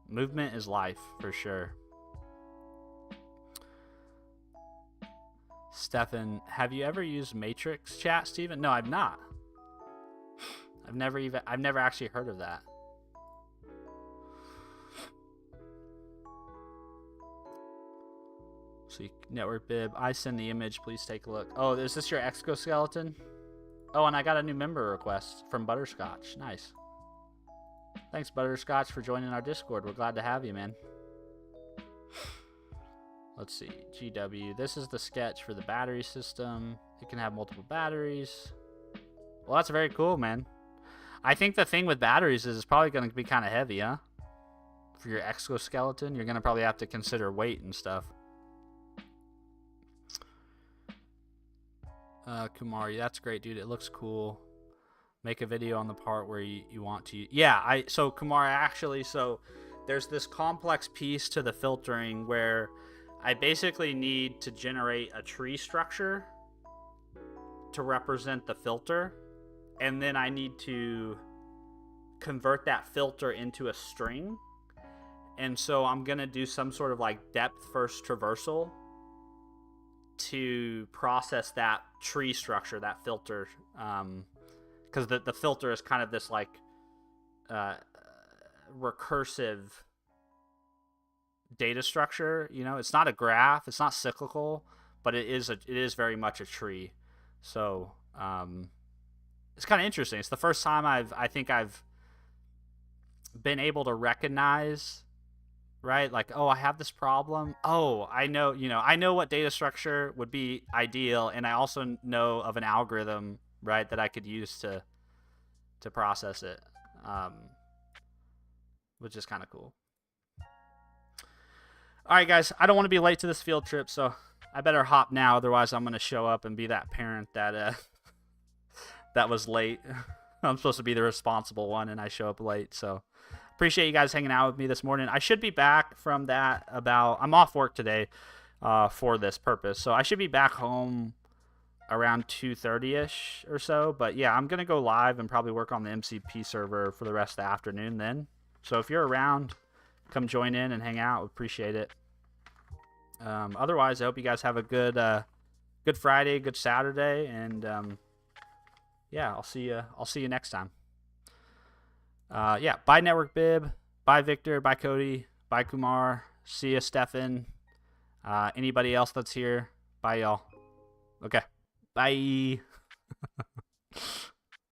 Movement is life, for sure. Stefan, have you ever used Matrix chat, Steven? No, I've not. I've never actually heard of that. So network bib, I send the image, please take a look. Oh, is this your exoskeleton? Oh, and I got a new member request from Butterscotch. Nice. Thanks, Butterscotch, for joining our Discord. We're glad to have you, man. Let's see. GW. This is the sketch for the battery system. It can have multiple batteries. Well, that's very cool, man. I think the thing with batteries is it's probably going to be kind of heavy, huh? For your exoskeleton, you're going to probably have to consider weight and stuff. Kumari, that's great, dude. It looks cool. Make a video on the part where you want to. Yeah, so Kumari, actually, so there's this complex piece to the filtering where I basically need to generate a tree structure to represent the filter, and then I need to convert that filter into a string. And so I'm gonna do some sort of like depth first traversal to process that tree structure, that filter, because the filter is kind of this like recursive data structure. You know, it's not a graph, it's not cyclical, but it is very much a tree. So it's kind of interesting. It's the first time I think I've been able to recognize, right? Like, oh, I have this problem. Oh, I know what data structure would be ideal, and I also know of an algorithm, right, that I could use to process it, which is kind of cool. All right, guys, I don't want to be late to this field trip, so I better hop now. Otherwise, I'm going to show up and be that parent that that was late. I'm supposed to be the responsible one, and I show up late, so appreciate you guys hanging out with me this morning. I should be back from that I'm off work today for this purpose. So I should be back home around 2:30ish or so. But yeah, I'm going to go live and probably work on the MCP server for the rest of the afternoon then. So if you're around, come join in and hang out. We appreciate it. Otherwise, I hope you guys have a good Friday, good Saturday, and yeah, I'll see you next time. Yeah, bye Network Bib, bye Victor, bye Cody, bye Kumar, see ya Stefan, anybody else that's here, bye y'all. Okay, bye.